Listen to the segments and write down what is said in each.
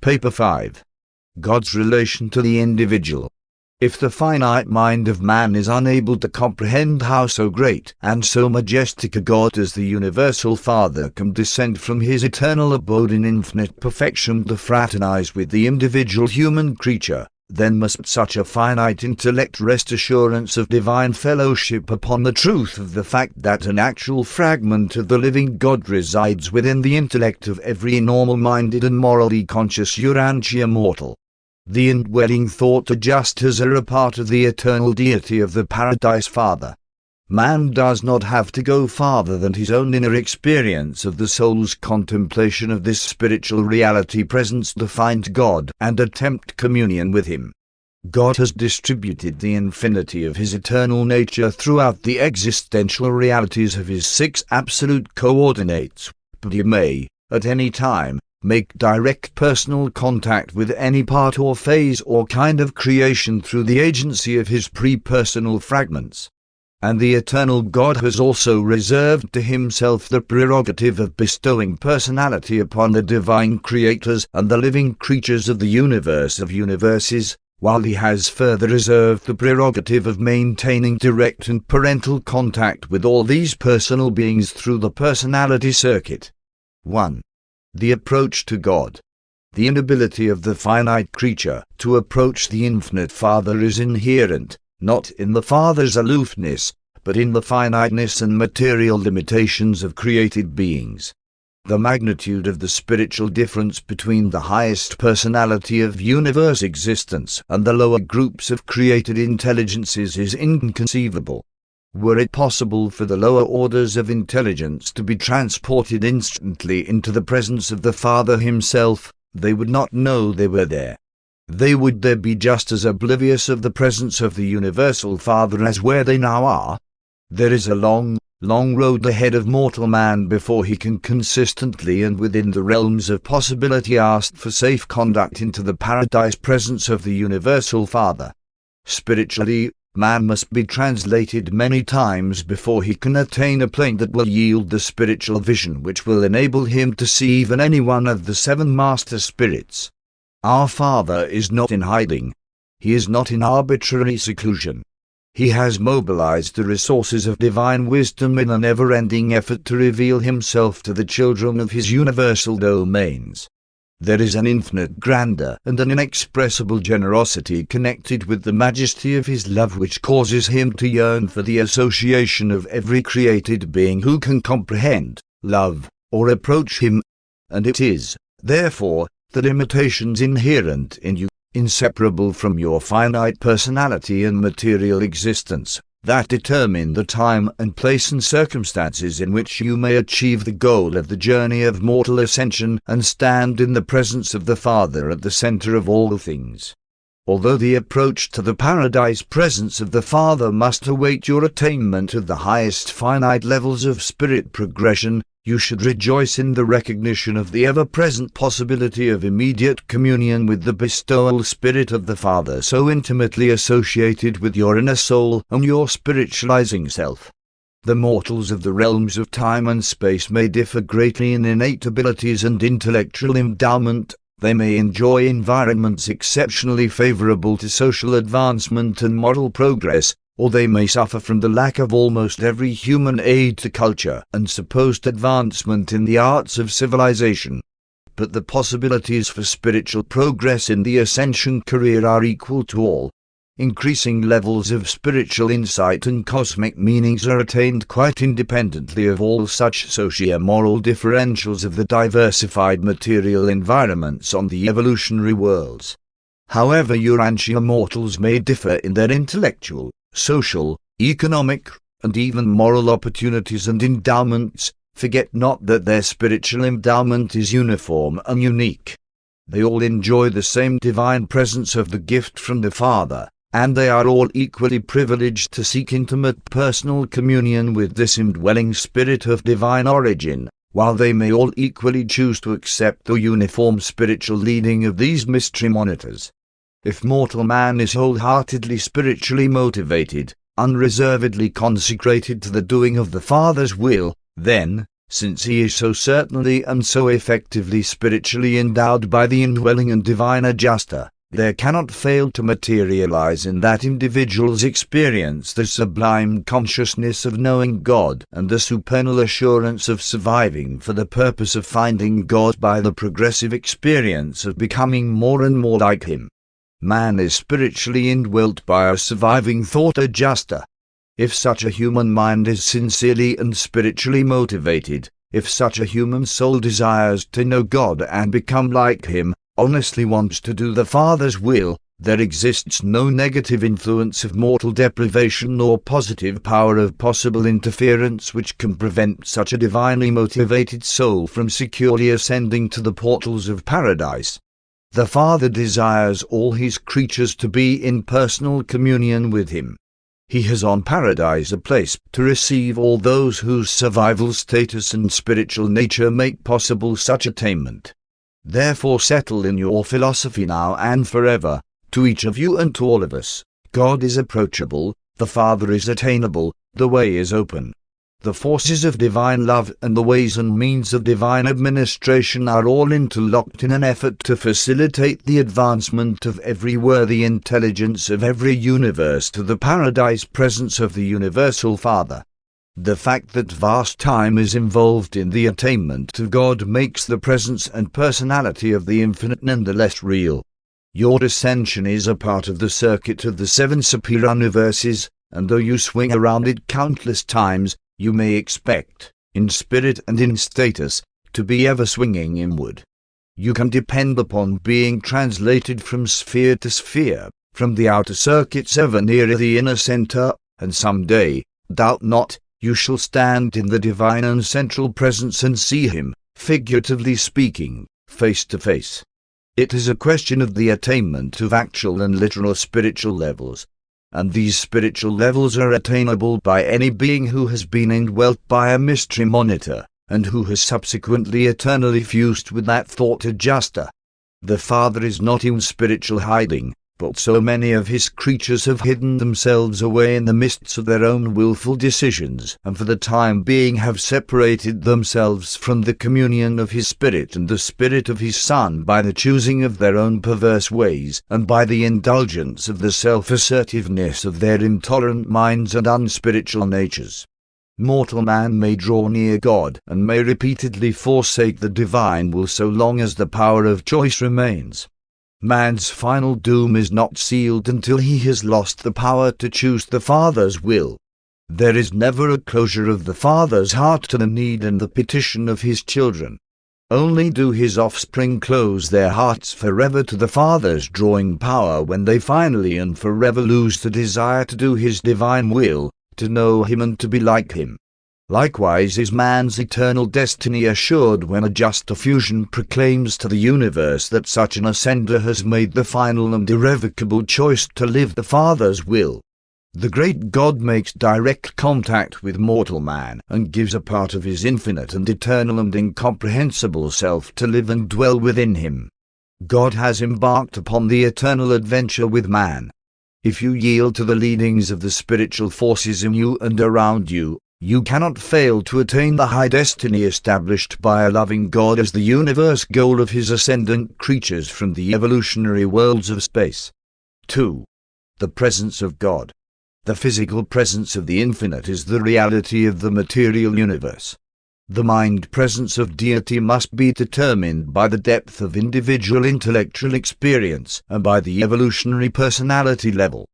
Paper 5. God's relation to the individual. If the finite mind of man is unable to comprehend how so great and so majestic a God as the Universal Father can descend from his eternal abode in infinite perfection to fraternize with the individual human creature, then must such a finite intellect rest assurance of divine fellowship upon the truth of the fact that an actual fragment of the living God resides within the intellect of every normal-minded and morally conscious Urantia mortal. The indwelling thought adjusters are a part of the eternal deity of the Paradise Father. Man does not have to go farther than his own inner experience of the soul's contemplation of this spiritual reality presence to find God and attempt communion with him. God has distributed the infinity of his eternal nature throughout the existential realities of his 6 absolute coordinates, but he may, at any time, make direct personal contact with any part or phase or kind of creation through the agency of his pre-personal fragments. And the eternal God has also reserved to himself the prerogative of bestowing personality upon the divine creators and the living creatures of the universe of universes, while he has further reserved the prerogative of maintaining direct and parental contact with all these personal beings through the personality circuit. 1. The approach to God. The inability of the finite creature to approach the infinite Father is inherent, not in the Father's aloofness, but in the finiteness and material limitations of created beings. The magnitude of the spiritual difference between the highest personality of universe existence and the lower groups of created intelligences is inconceivable. Were it possible for the lower orders of intelligence to be transported instantly into the presence of the Father himself, they would not know they were there. They would there be just as oblivious of the presence of the Universal Father as where they now are. There is a long, long road ahead of mortal man before he can consistently and within the realms of possibility ask for safe conduct into the paradise presence of the Universal Father. Spiritually, man must be translated many times before he can attain a plane that will yield the spiritual vision which will enable him to see even any one of the 7 master spirits. Our Father is not in hiding. He is not in arbitrary seclusion. He has mobilized the resources of divine wisdom in a never-ending effort to reveal himself to the children of his universal domains. There is an infinite grandeur and an inexpressible generosity connected with the majesty of his love which causes him to yearn for the association of every created being who can comprehend, love, or approach him. And it is, therefore, the limitations inherent in you, inseparable from your finite personality and material existence, that determine the time and place and circumstances in which you may achieve the goal of the journey of mortal ascension and stand in the presence of the Father at the center of all things. Although the approach to the paradise presence of the Father must await your attainment of the highest finite levels of spirit progression, you should rejoice in the recognition of the ever-present possibility of immediate communion with the bestowal spirit of the Father so intimately associated with your inner soul and your spiritualizing self. The mortals of the realms of time and space may differ greatly in innate abilities and intellectual endowment. They may enjoy environments exceptionally favorable to social advancement and moral progress, or they may suffer from the lack of almost every human aid to culture and supposed advancement in the arts of civilization. But the possibilities for spiritual progress in the ascension career are equal to all. Increasing levels of spiritual insight and cosmic meanings are attained quite independently of all such socio-moral differentials of the diversified material environments on the evolutionary worlds. However, Urantia mortals may differ in their intellectual, social, economic, and even moral opportunities and endowments, forget not that their spiritual endowment is uniform and unique. They all enjoy the same divine presence of the gift from the Father, and they are all equally privileged to seek intimate personal communion with this indwelling spirit of divine origin, while they may all equally choose to accept the uniform spiritual leading of these mystery monitors. If mortal man is wholeheartedly spiritually motivated, unreservedly consecrated to the doing of the Father's will, then, since he is so certainly and so effectively spiritually endowed by the indwelling and divine adjuster, there cannot fail to materialize in that individual's experience the sublime consciousness of knowing God and the supernal assurance of surviving for the purpose of finding God by the progressive experience of becoming more and more like Him. Man is spiritually indwelt by a surviving thought adjuster. If such a human mind is sincerely and spiritually motivated, if such a human soul desires to know God and become like Him, honestly wants to do the Father's will, there exists no negative influence of mortal deprivation nor positive power of possible interference which can prevent such a divinely motivated soul from securely ascending to the portals of paradise. The Father desires all His creatures to be in personal communion with Him. He has on paradise a place to receive all those whose survival status and spiritual nature make possible such attainment. Therefore settle in your philosophy now and forever, to each of you and to all of us, God is approachable, the Father is attainable, the way is open. The forces of divine love and the ways and means of divine administration are all interlocked in an effort to facilitate the advancement of every worthy intelligence of every universe to the paradise presence of the universal Father. The fact that vast time is involved in the attainment to God makes the presence and personality of the infinite nonetheless real. Your ascension is a part of the circuit of the seven superior universes, and though you swing around it countless times, you may expect, in spirit and in status, to be ever swinging inward. You can depend upon being translated from sphere to sphere, from the outer circuits ever nearer the inner center, and some day, doubt not, you shall stand in the divine and central presence and see Him, figuratively speaking, face to face. It is a question of the attainment of actual and literal spiritual levels, and these spiritual levels are attainable by any being who has been indwelt by a mystery monitor, and who has subsequently eternally fused with that thought adjuster. The Father is not in spiritual hiding, but so many of His creatures have hidden themselves away in the mists of their own willful decisions, and for the time being have separated themselves from the communion of His Spirit and the Spirit of His Son by the choosing of their own perverse ways, and by the indulgence of the self-assertiveness of their intolerant minds and unspiritual natures. Mortal man may draw near God, and may repeatedly forsake the divine will so long as the power of choice remains. Man's final doom is not sealed until he has lost the power to choose the Father's will. There is never a closure of the Father's heart to the need and the petition of His children. Only do His offspring close their hearts forever to the Father's drawing power when they finally and forever lose the desire to do His divine will, to know Him and to be like Him. Likewise is man's eternal destiny assured when a just diffusion proclaims to the universe that such an ascender has made the final and irrevocable choice to live the Father's will. The great God makes direct contact with mortal man and gives a part of His infinite and eternal and incomprehensible self to live and dwell within him. God has embarked upon the eternal adventure with man. If you yield to the leadings of the spiritual forces in you and around you, you cannot fail to attain the high destiny established by a loving God as the universe goal of His ascendant creatures from the evolutionary worlds of space. 2. The presence of God. The physical presence of the infinite is the reality of the material universe. The mind presence of Deity must be determined by the depth of individual intellectual experience and by the evolutionary personality level.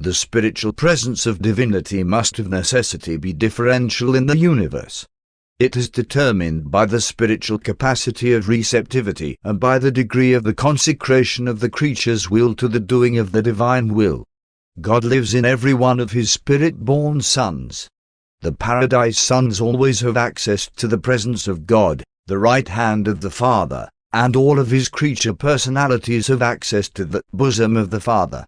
The spiritual presence of divinity must of necessity be differential in the universe. It is determined by the spiritual capacity of receptivity and by the degree of the consecration of the creature's will to the doing of the divine will. God lives in every one of His spirit-born sons. The paradise sons always have access to the presence of God, the right hand of the Father, and all of His creature personalities have access to the bosom of the Father.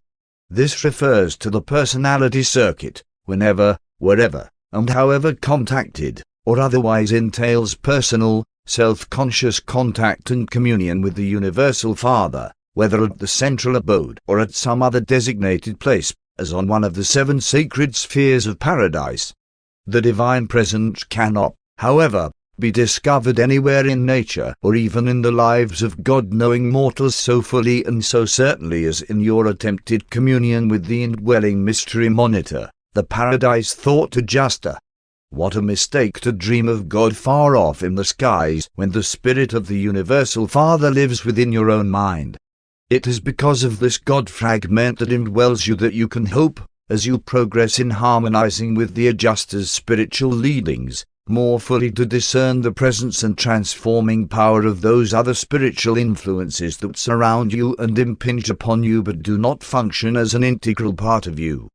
This refers to the personality circuit, whenever, wherever, and however contacted, or otherwise entails personal, self-conscious contact and communion with the universal Father, whether at the central abode or at some other designated place, as on one of the 7 sacred spheres of paradise. The divine presence cannot, however, be discovered anywhere in nature or even in the lives of God-knowing mortals so fully and so certainly as in your attempted communion with the indwelling mystery monitor, the paradise thought adjuster. What a mistake to dream of God far off in the skies when the Spirit of the Universal Father lives within your own mind. It is because of this God fragment that indwells you that you can hope, as you progress in harmonizing with the adjuster's spiritual leadings, more fully to discern the presence and transforming power of those other spiritual influences that surround you and impinge upon you but do not function as an integral part of you.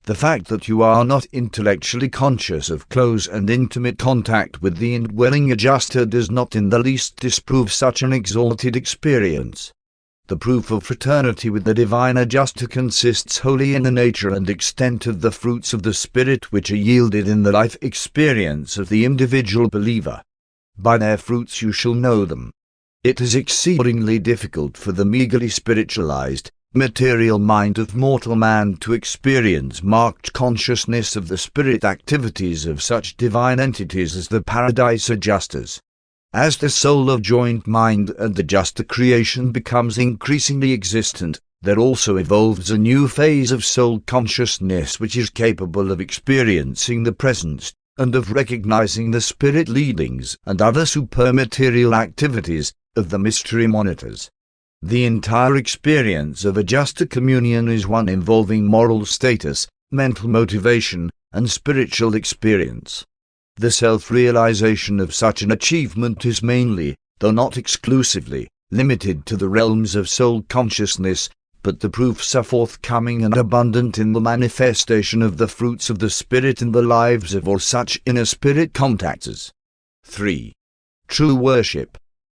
The fact that you are not intellectually conscious of close and intimate contact with the indwelling adjuster does not in the least disprove such an exalted experience. The proof of fraternity with the divine adjuster consists wholly in the nature and extent of the fruits of the Spirit which are yielded in the life experience of the individual believer. By their fruits you shall know them. It is exceedingly difficult for the meagerly spiritualized, material mind of mortal man to experience marked consciousness of the spirit activities of such divine entities as the paradise adjusters. As the soul of joined mind and adjuster creation becomes increasingly existent, there also evolves a new phase of soul consciousness which is capable of experiencing the presence, and of recognizing the spirit leadings and other supermaterial activities, of the mystery monitors. The entire experience of adjuster communion is one involving moral status, mental motivation, and spiritual experience. The self-realization of such an achievement is mainly, though not exclusively, limited to the realms of soul consciousness, but the proofs are forthcoming and abundant in the manifestation of the fruits of the Spirit in the lives of all such inner spirit contactors. 3. True worship.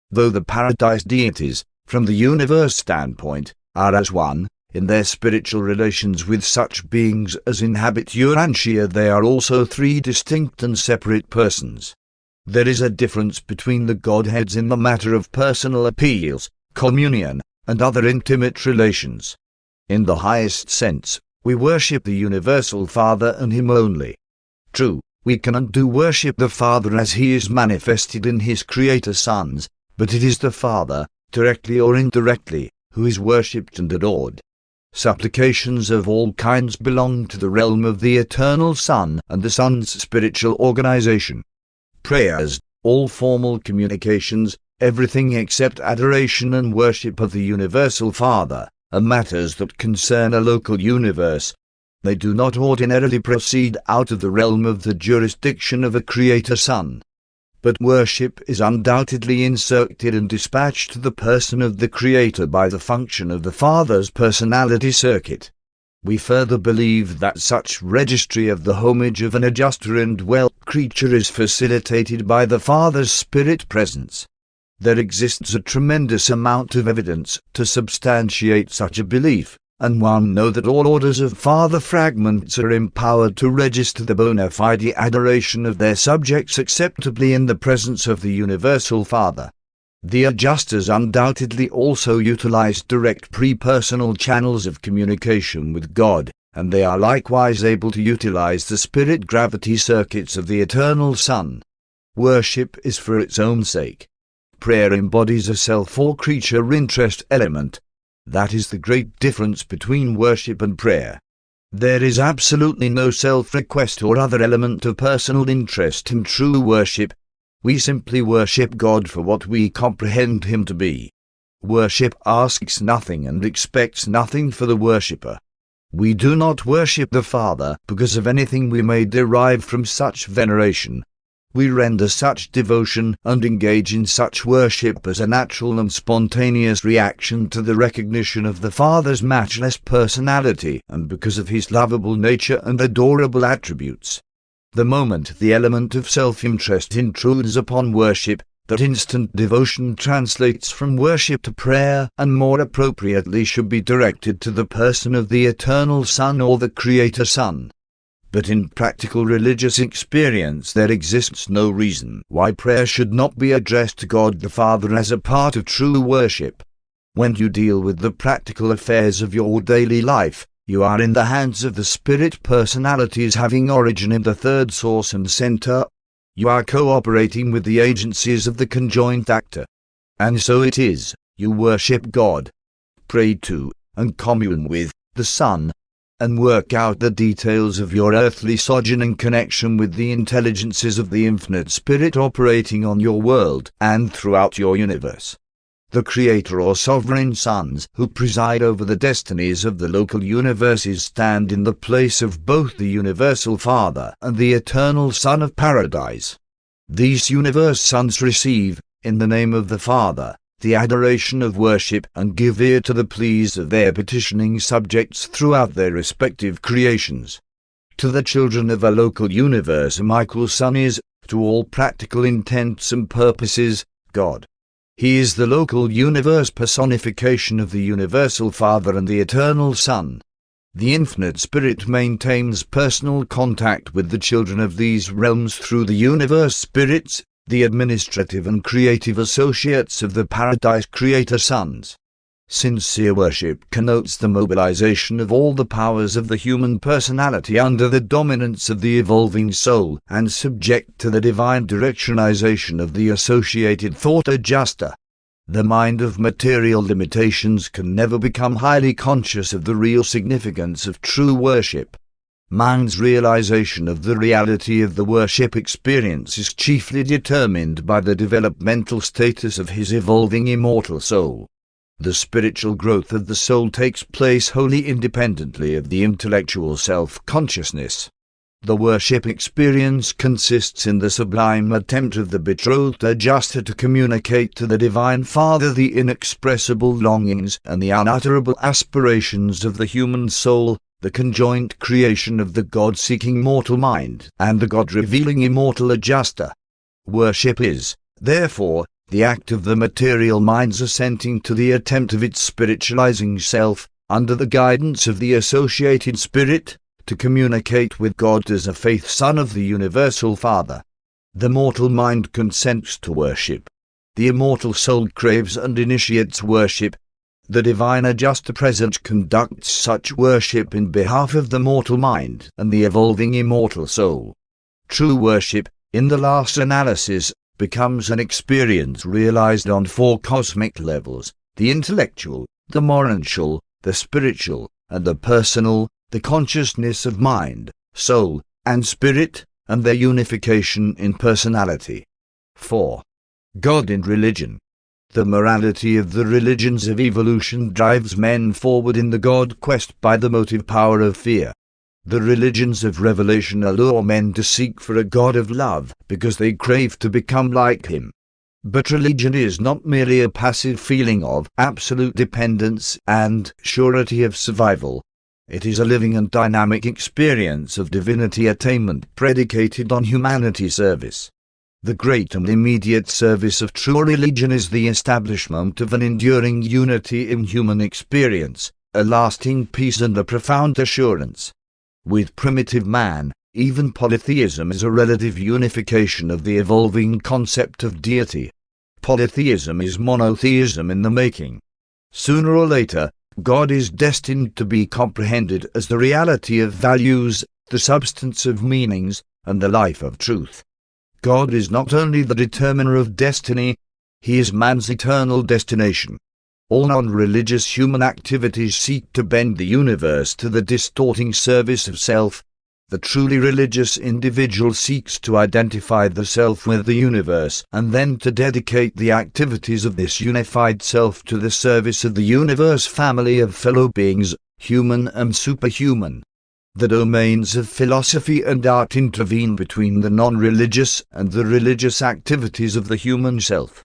Though the paradise deities, from the universe standpoint, are as one, in their spiritual relations with such beings as inhabit Urantia, they are also three distinct and separate persons. There is a difference between the Godheads in the matter of personal appeals, communion, and other intimate relations. In the highest sense, we worship the Universal Father and Him only. True, we cannot do worship the Father as He is manifested in His Creator sons, but it is the Father, directly or indirectly, who is worshipped and adored. Supplications of all kinds belong to the realm of the Eternal Son and the Son's spiritual organization. Prayers, all formal communications, everything except adoration and worship of the Universal Father, are matters that concern a local universe. They do not ordinarily proceed out of the realm of the jurisdiction of a Creator Son. But worship is undoubtedly inserted and dispatched to the person of the Creator by the function of the Father's personality circuit. We further believe that such registry of the homage of an adjuster and indwelt creature is facilitated by the Father's Spirit presence. There exists a tremendous amount of evidence to substantiate such a belief, and one know that all orders of Father fragments are empowered to register the bona fide adoration of their subjects acceptably in the presence of the Universal Father. The adjusters undoubtedly also utilize direct pre-personal channels of communication with God, and they are likewise able to utilize the spirit gravity circuits of the Eternal Son. Worship is for its own sake. Prayer embodies a self or creature interest element. That is the great difference between worship and prayer. There is absolutely no self-request or other element of personal interest in true worship. We simply worship God for what we comprehend Him to be. Worship asks nothing and expects nothing for the worshipper. We do not worship the Father because of anything we may derive from such veneration. We render such devotion and engage in such worship as a natural and spontaneous reaction to the recognition of the Father's matchless personality and because of His lovable nature and adorable attributes. The moment the element of self-interest intrudes upon worship, that instant devotion translates from worship to prayer and more appropriately should be directed to the person of the Eternal Son or the Creator Son. But in practical religious experience there exists no reason why prayer should not be addressed to God the Father as a part of true worship. When you deal with the practical affairs of your daily life, you are in the hands of the Spirit personalities having origin in the third source and center. You are cooperating with the agencies of the conjoined actor. And so it is, you worship God, pray to, and commune with, the Son, and work out the details of your earthly sojourn in connection with the intelligences of the infinite Spirit operating on your world and throughout your universe. The Creator or Sovereign Sons who preside over the destinies of the local universes stand in the place of both the Universal Father and the Eternal Son of Paradise. These Universe Sons receive, in the name of the Father, the adoration of worship and give ear to the pleas of their petitioning subjects throughout their respective creations. To the children of a local universe, Michael's Son is, to all practical intents and purposes, God. He is the local universe personification of the Universal Father and the Eternal Son. The Infinite Spirit maintains personal contact with the children of these realms through the Universe Spirits, the administrative and creative associates of the Paradise Creator Sons. Sincere worship connotes the mobilization of all the powers of the human personality under the dominance of the evolving soul and subject to the divine directionization of the associated thought adjuster. The mind of material limitations can never become highly conscious of the real significance of true worship. Man's realization of the reality of the worship experience is chiefly determined by the developmental status of his evolving immortal soul. The spiritual growth of the soul takes place wholly independently of the intellectual self-consciousness. The worship experience consists in the sublime attempt of the betrothed adjuster to communicate to the Divine Father the inexpressible longings and the unutterable aspirations of the human soul, the conjoint creation of the God-seeking mortal mind and the God-revealing immortal adjuster. Worship is, therefore, the act of the material mind's assenting to the attempt of its spiritualizing self, under the guidance of the associated spirit, to communicate with God as a faith son of the Universal Father. The mortal mind consents to worship. The immortal soul craves and initiates worship. The divine adjuster present conducts such worship in behalf of the mortal mind and the evolving immortal soul. True worship, in the last analysis, becomes an experience realized on four cosmic levels: the intellectual, the moral, the spiritual, and the personal, the consciousness of mind, soul, and spirit, and their unification in personality. 4. God in religion. The morality of the religions of evolution drives men forward in the God quest by the motive power of fear. The religions of revelation allure men to seek for a God of love because they crave to become like Him. But religion is not merely a passive feeling of absolute dependence and surety of survival. It is a living and dynamic experience of divinity attainment predicated on humanity service. The great and immediate service of true religion is the establishment of an enduring unity in human experience, a lasting peace and a profound assurance. With primitive man, even polytheism is a relative unification of the evolving concept of deity. Polytheism is monotheism in the making. Sooner or later, God is destined to be comprehended as the reality of values, the substance of meanings, and the life of truth. God is not only the determiner of destiny, He is man's eternal destination. All non-religious human activities seek to bend the universe to the distorting service of self. The truly religious individual seeks to identify the self with the universe and then to dedicate the activities of this unified self to the service of the universe family of fellow beings, human and superhuman. The domains of philosophy and art intervene between the non-religious and the religious activities of the human self.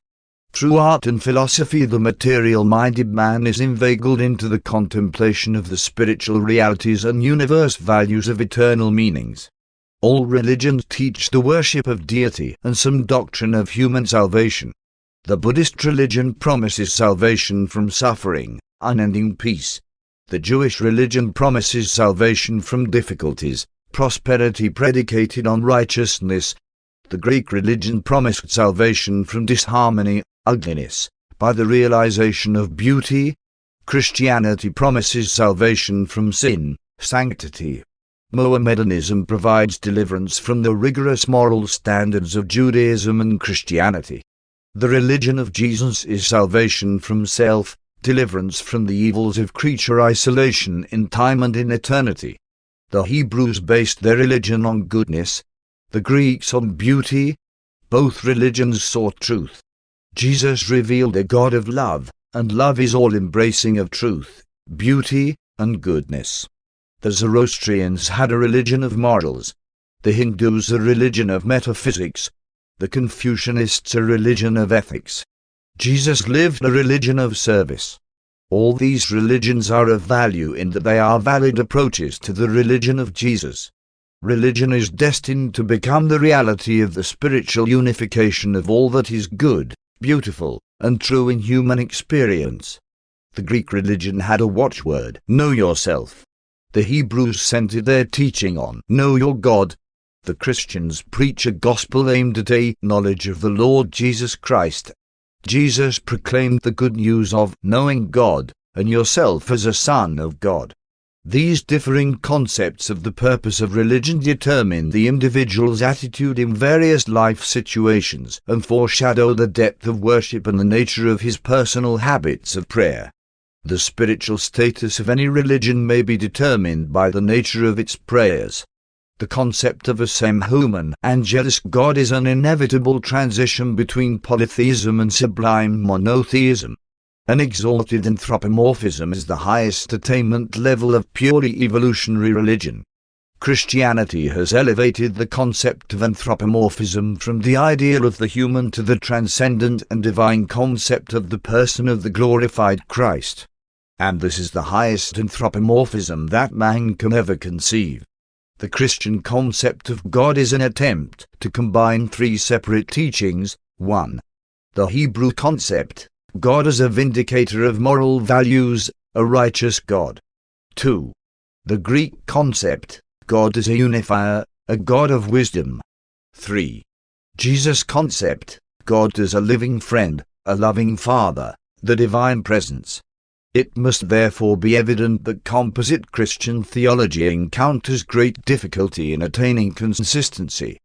Through art and philosophy, the material-minded man is inveigled into the contemplation of the spiritual realities and universe values of eternal meanings. All religions teach the worship of deity and some doctrine of human salvation. The Buddhist religion promises salvation from suffering, unending peace. The Jewish religion promises salvation from difficulties, prosperity predicated on righteousness. The Greek religion promised salvation from disharmony, ugliness, by the realization of beauty. Christianity promises salvation from sin, sanctity. Mohammedanism provides deliverance from the rigorous moral standards of Judaism and Christianity. The religion of Jesus is salvation from self, deliverance from the evils of creature isolation in time and in eternity. The Hebrews based their religion on goodness, the Greeks on beauty. Both religions sought truth. Jesus revealed a God of love, and love is all-embracing of truth, beauty, and goodness. The Zoroastrians had a religion of morals, the Hindus a religion of metaphysics, the Confucianists a religion of ethics. Jesus lived a religion of service. All these religions are of value in that they are valid approaches to the religion of Jesus. Religion is destined to become the reality of the spiritual unification of all that is good, beautiful, and true in human experience. The Greek religion had a watchword, know yourself. The Hebrews centered their teaching on know your God. The Christians preach a gospel aimed at a knowledge of the Lord Jesus Christ. Jesus proclaimed the good news of knowing God, and yourself as a son of God. These differing concepts of the purpose of religion determine the individual's attitude in various life situations and foreshadow the depth of worship and the nature of his personal habits of prayer. The spiritual status of any religion may be determined by the nature of its prayers. The concept of a semi-human, angelus God is an inevitable transition between polytheism and sublime monotheism. An exalted anthropomorphism is the highest attainment level of purely evolutionary religion. Christianity has elevated the concept of anthropomorphism from the ideal of the human to the transcendent and divine concept of the person of the glorified Christ. And this is the highest anthropomorphism that man can ever conceive. The Christian concept of God is an attempt to combine three separate teachings. 1. The Hebrew concept, God as a vindicator of moral values, a righteous God. 2. The Greek concept, God as a unifier, a God of wisdom. 3. Jesus' concept, God as a living friend, a loving Father, the divine presence. It must therefore be evident that composite Christian theology encounters great difficulty in attaining consistency.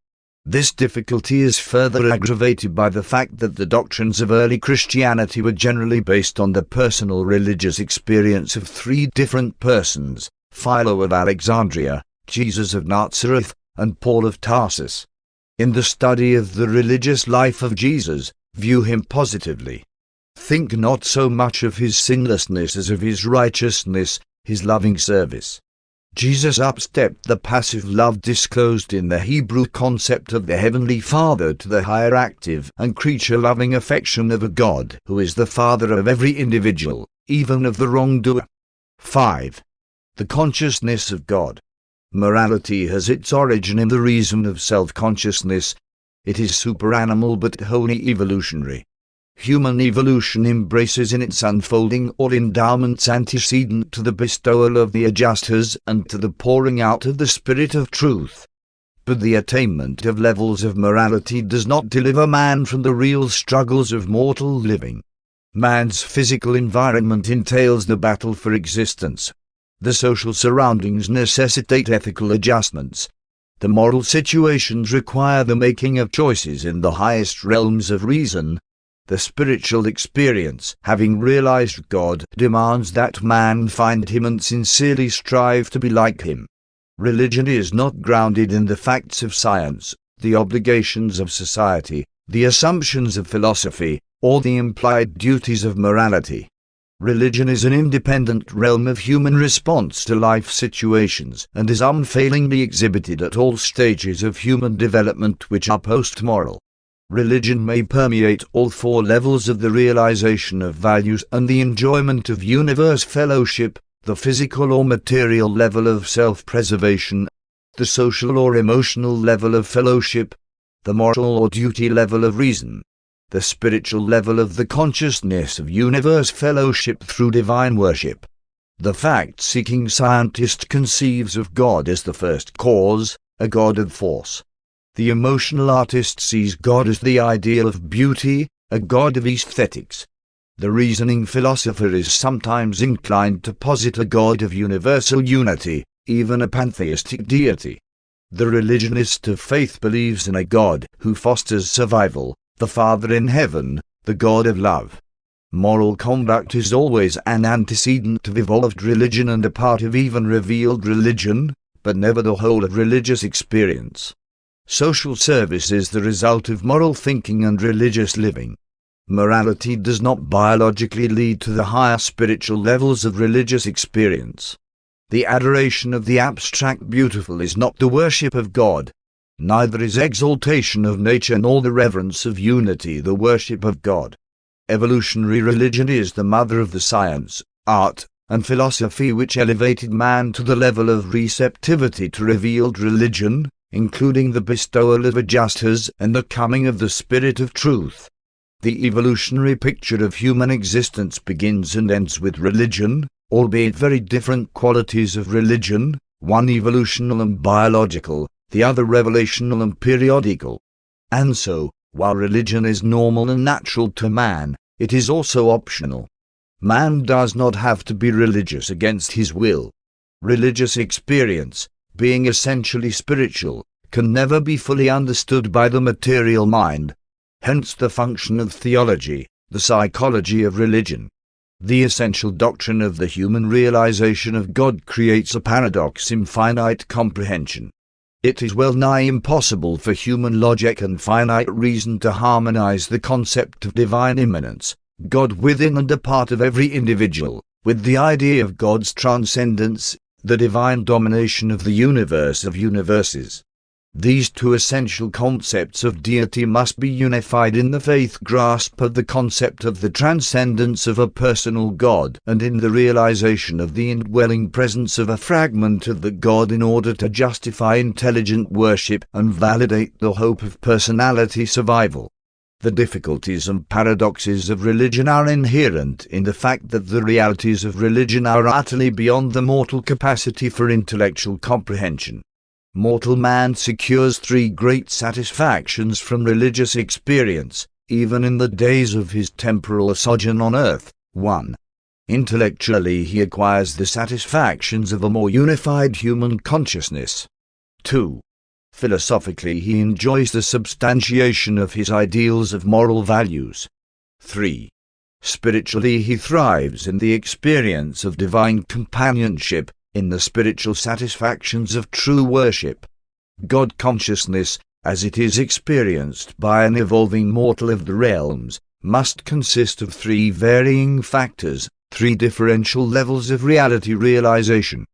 This difficulty is further aggravated by the fact that the doctrines of early Christianity were generally based on the personal religious experience of three different persons, Philo of Alexandria, Jesus of Nazareth, and Paul of Tarsus. In the study of the religious life of Jesus, view him positively. Think not so much of his sinlessness as of his righteousness, his loving service. Jesus upstepped the passive love disclosed in the Hebrew concept of the Heavenly Father to the higher active and creature-loving affection of a God who is the Father of every individual, even of the wrongdoer. 5. The consciousness of God. Morality has its origin in the reason of self-consciousness. It is superanimal but wholly evolutionary. Human evolution embraces in its unfolding all endowments antecedent to the bestowal of the adjusters and to the pouring out of the Spirit of truth. But the attainment of levels of morality does not deliver man from the real struggles of mortal living. Man's physical environment entails the battle for existence. The social surroundings necessitate ethical adjustments. The moral situations require the making of choices in the highest realms of reason. The spiritual experience, having realized God, demands that man find him and sincerely strive to be like him. Religion is not grounded in the facts of science, the obligations of society, the assumptions of philosophy, or the implied duties of morality. Religion is an independent realm of human response to life situations and is unfailingly exhibited at all stages of human development which are post-moral. Religion may permeate all four levels of the realization of values and the enjoyment of universe fellowship, the physical or material level of self-preservation, the social or emotional level of fellowship, the moral or duty level of reason, the spiritual level of the consciousness of universe fellowship through divine worship. The fact-seeking scientist conceives of God as the first cause, a God of force. The emotional artist sees God as the ideal of beauty, a God of aesthetics. The reasoning philosopher is sometimes inclined to posit a God of universal unity, even a pantheistic deity. The religionist of faith believes in a God who fosters survival, the Father in heaven, the God of love. Moral conduct is always an antecedent of evolved religion and a part of even revealed religion, but never the whole of religious experience. Social service is the result of moral thinking and religious living. Morality does not biologically lead to the higher spiritual levels of religious experience. The adoration of the abstract beautiful is not the worship of God. Neither is exaltation of nature nor the reverence of unity the worship of God. Evolutionary religion is the mother of the science, art, and philosophy which elevated man to the level of receptivity to revealed religion, including the bestowal of a justice and the coming of the Spirit of truth. The evolutionary picture of human existence begins and ends with religion, albeit very different qualities of religion, one evolutional and biological, the other revelational and periodical. And so, while religion is normal and natural to man, it is also optional. Man does not have to be religious against his will. Religious experience, being essentially spiritual, can never be fully understood by the material mind. Hence the function of theology, the psychology of religion. The essential doctrine of the human realization of God creates a paradox in finite comprehension. It is well nigh impossible for human logic and finite reason to harmonize the concept of divine immanence, God within and a part of every individual, with the idea of God's transcendence, the divine domination of the universe of universes. These two essential concepts of deity must be unified in the faith grasp of the concept of the transcendence of a personal God and in the realization of the indwelling presence of a fragment of the God in order to justify intelligent worship and validate the hope of personality survival. The difficulties and paradoxes of religion are inherent in the fact that the realities of religion are utterly beyond the mortal capacity for intellectual comprehension. Mortal man secures three great satisfactions from religious experience, even in the days of his temporal sojourn on earth. 1. Intellectually he acquires the satisfactions of a more unified human consciousness. 2. Philosophically he enjoys the substantiation of his ideals of moral values. 3. Spiritually he thrives in the experience of divine companionship, in the spiritual satisfactions of true worship. God consciousness, as it is experienced by an evolving mortal of the realms, must consist of three varying factors, three differential levels of reality realization.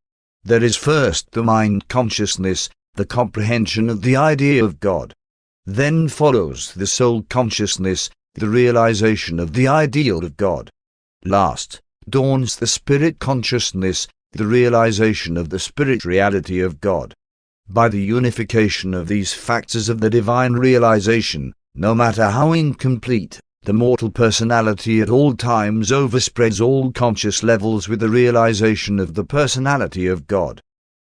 There is first the mind consciousness, the comprehension of the idea of God. Then follows the soul consciousness, the realization of the ideal of God. Last, dawns the spirit consciousness, the realization of the spirit reality of God. By the unification of these factors of the divine realization, no matter how incomplete, the mortal personality at all times overspreads all conscious levels with the realization of the personality of God.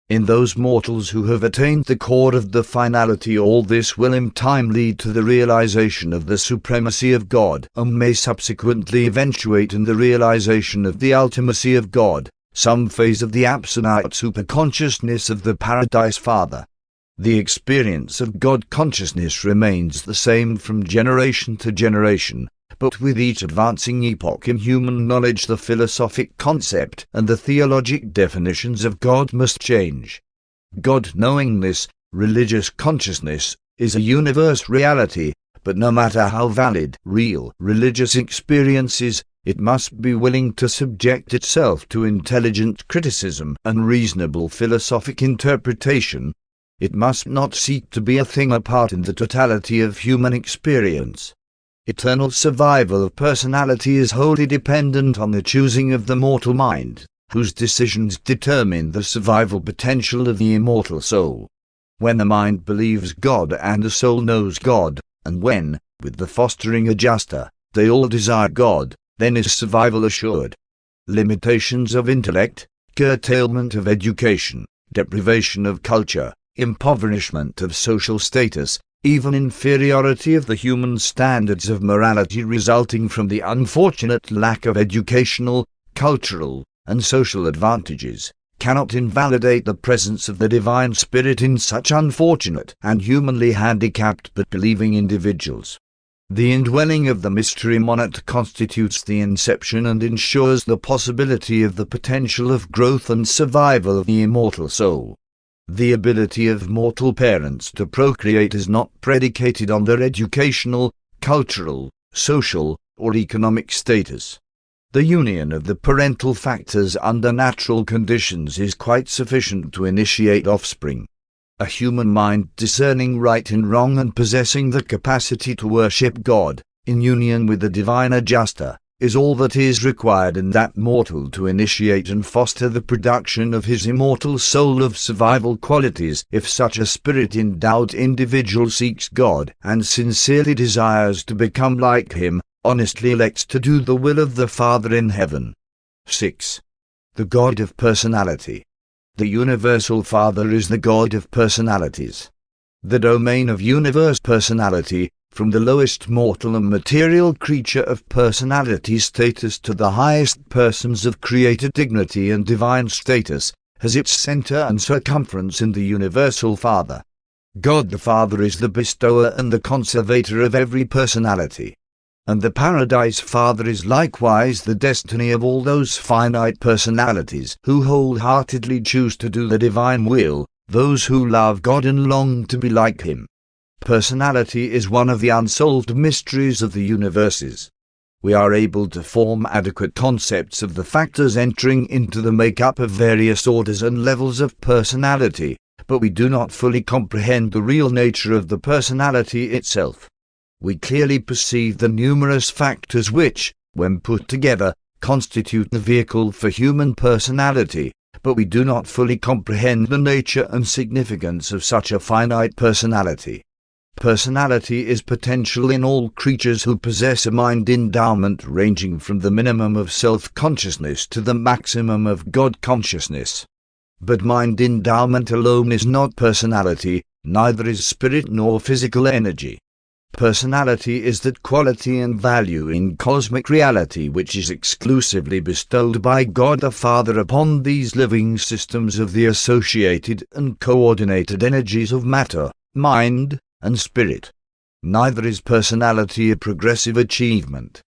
In those mortals who have attained the core of the finality, all this will in time lead to the realization of the supremacy of God and may subsequently eventuate in the realization of the ultimacy of God, some phase of the absolute superconsciousness of the Paradise Father. The experience of God consciousness remains the same from generation to generation, but with each advancing epoch in human knowledge the philosophic concept and the theologic definitions of God must change. God knowingness, religious consciousness, is a universe reality, but no matter how valid real religious experience is, it must be willing to subject itself to intelligent criticism and reasonable philosophic interpretation. It must not seek to be a thing apart in the totality of human experience. Eternal survival of personality is wholly dependent on the choosing of the mortal mind, whose decisions determine the survival potential of the immortal soul. When the mind believes God and the soul knows God, and when, with the fostering adjuster, they all desire God, then is survival assured. Limitations of intellect, curtailment of education, deprivation of culture, impoverishment of social status, even inferiority of the human standards of morality resulting from the unfortunate lack of educational, cultural, and social advantages, cannot invalidate the presence of the Divine Spirit in such unfortunate and humanly handicapped but believing individuals. The indwelling of the mystery monad constitutes the inception and ensures the possibility of the potential of growth and survival of the immortal soul. The ability of mortal parents to procreate is not predicated on their educational, cultural, social, or economic status. The union of the parental factors under natural conditions is quite sufficient to initiate offspring. A human mind discerning right and wrong and possessing the capacity to worship God, in union with the divine adjuster, is all that is required in that mortal to initiate and foster the production of his immortal soul of survival qualities. If such a spirit-endowed individual seeks God and sincerely desires to become like Him, honestly elects to do the will of the Father in heaven. 6. The God of Personality. The Universal Father is the God of personalities. The domain of universe personality, from the lowest mortal and material creature of personality status to the highest persons of created dignity and divine status, has its center and circumference in the Universal Father. God the Father is the bestower and the conservator of every personality. And the Paradise Father is likewise the destiny of all those finite personalities who wholeheartedly choose to do the divine will, those who love God and long to be like Him. Personality is one of the unsolved mysteries of the universes. We are able to form adequate concepts of the factors entering into the make-up of various orders and levels of personality, but we do not fully comprehend the real nature of the personality itself. We clearly perceive the numerous factors which, when put together, constitute the vehicle for human personality, but we do not fully comprehend the nature and significance of such a finite personality. Personality is potential in all creatures who possess a mind endowment ranging from the minimum of self-consciousness to the maximum of God-consciousness. But mind endowment alone is not personality, neither is spirit nor physical energy. Personality is that quality and value in cosmic reality which is exclusively bestowed by God the Father upon these living systems of the associated and coordinated energies of matter, mind, and spirit. Neither is personality a progressive achievement.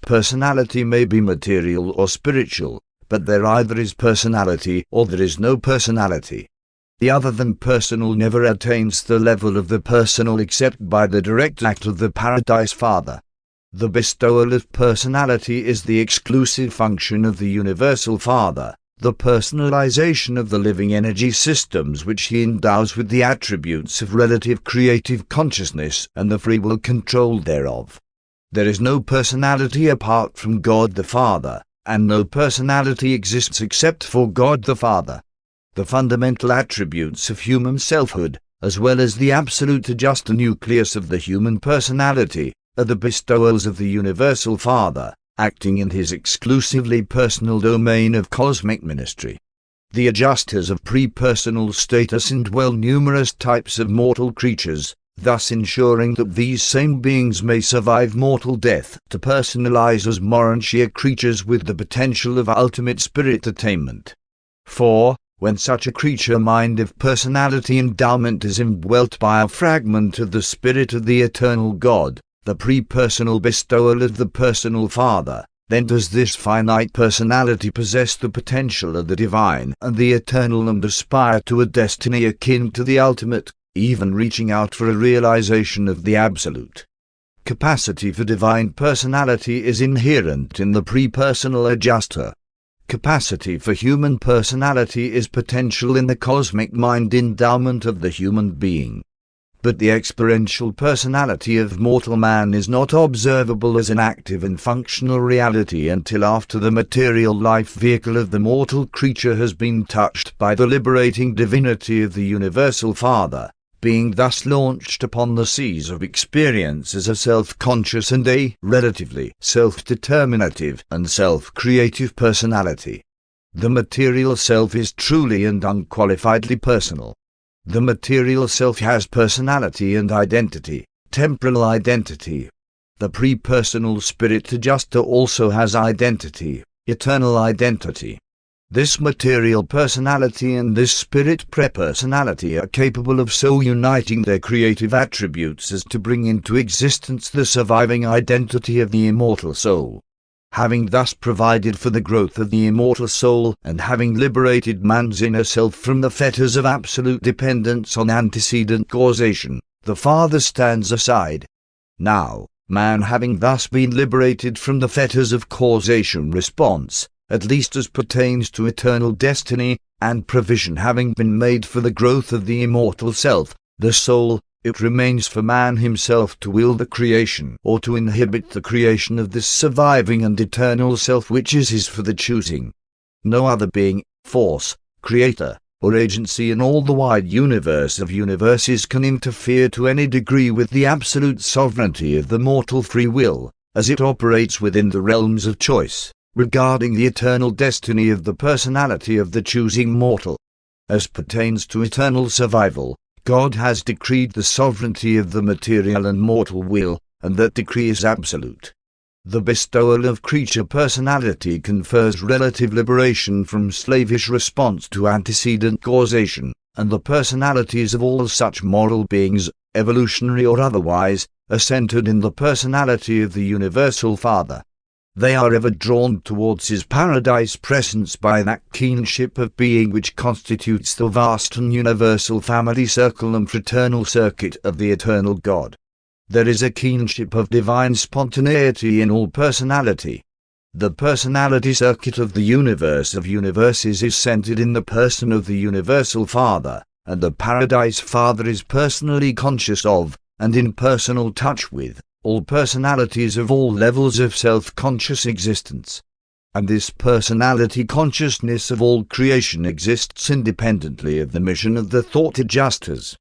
Personality may be material or spiritual, but there either is personality or there is no personality. The other than personal never attains the level of the personal except by the direct act of the Paradise Father. The bestowal of personality is the exclusive function of the Universal Father, the personalization of the living energy systems which He endows with the attributes of relative creative consciousness and the free will control thereof. There is no personality apart from God the Father, and no personality exists except for God the Father. The fundamental attributes of human selfhood, as well as the absolute adjuster nucleus of the human personality, are the bestowals of the Universal Father, acting in His exclusively personal domain of cosmic ministry. The adjusters of pre-personal status indwell numerous types of mortal creatures, thus ensuring that these same beings may survive mortal death to personalize as Urantia creatures with the potential of ultimate spirit attainment. 4. When such a creature mind of personality endowment is indwelt by a fragment of the Spirit of the Eternal God, the pre-personal bestowal of the Personal Father, then does this finite personality possess the potential of the Divine and the Eternal and aspire to a destiny akin to the ultimate, even reaching out for a realization of the Absolute. Capacity for divine personality is inherent in the pre-personal adjuster. Capacity for human personality is potential in the cosmic mind endowment of the human being. But the experiential personality of mortal man is not observable as an active and functional reality until after the material life vehicle of the mortal creature has been touched by the liberating divinity of the Universal Father, being thus launched upon the seas of experience as a self-conscious and a relatively self-determinative and self-creative personality. The material self is truly and unqualifiedly personal. The material self has personality and identity, temporal identity. The pre-personal spirit adjuster also has identity, eternal identity. This material personality and this spirit pre-personality are capable of so uniting their creative attributes as to bring into existence the surviving identity of the immortal soul. Having thus provided for the growth of the immortal soul, and having liberated man's inner self from the fetters of absolute dependence on antecedent causation, the Father stands aside. Now, man having thus been liberated from the fetters of causation response, at least as pertains to eternal destiny, and provision having been made for the growth of the immortal self, the soul, it remains for man himself to will the creation or to inhibit the creation of this surviving and eternal self which is his for the choosing. No other being, force, creator, or agency in all the wide universe of universes can interfere to any degree with the absolute sovereignty of the mortal free will, as it operates within the realms of choice, regarding the eternal destiny of the personality of the choosing mortal. As pertains to eternal survival, God has decreed the sovereignty of the material and mortal will, and that decree is absolute. The bestowal of creature personality confers relative liberation from slavish response to antecedent causation, and the personalities of all such moral beings, evolutionary or otherwise, are centered in the personality of the Universal Father. They are ever drawn towards his paradise presence by that kinship of being which constitutes the vast and universal family circle and fraternal circuit of the eternal God. There is a kinship of divine spontaneity in all personality. The personality circuit of the universe of universes is centered in the person of the Universal Father, and the Paradise Father is personally conscious of, and in personal touch with, all personalities of all levels of self-conscious existence. And this personality consciousness of all creation exists independently of the mission of the thought adjusters.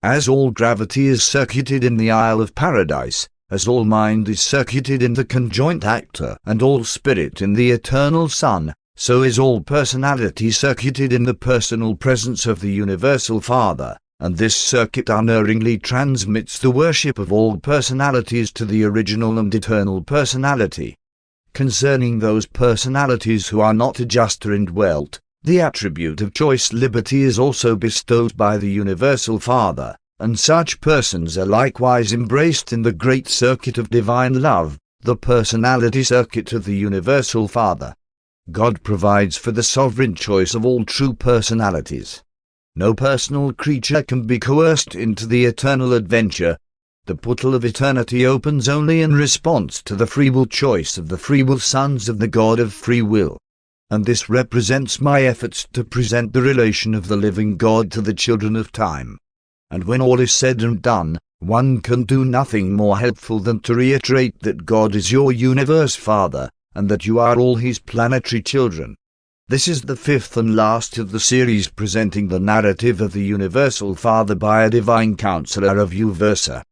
As all gravity is circuited in the Isle of Paradise, as all mind is circuited in the conjoint actor and all spirit in the eternal Son, so is all personality circuited in the personal presence of the Universal Father. And this circuit unerringly transmits the worship of all personalities to the original and eternal personality. Concerning those personalities who are not adjuster indwelt, the attribute of choice liberty is also bestowed by the Universal Father, and such persons are likewise embraced in the great circuit of divine love, the personality circuit of the Universal Father. God provides for the sovereign choice of all true personalities. No personal creature can be coerced into the eternal adventure. The portal of eternity opens only in response to the free will choice of the free will sons of the God of free will. And this represents my efforts to present the relation of the living God to the children of time. And when all is said and done, one can do nothing more helpful than to reiterate that God is your universe Father, and that you are all his planetary children. This is the fifth and last of the series presenting the narrative of the Universal Father by a divine counselor of Uversa.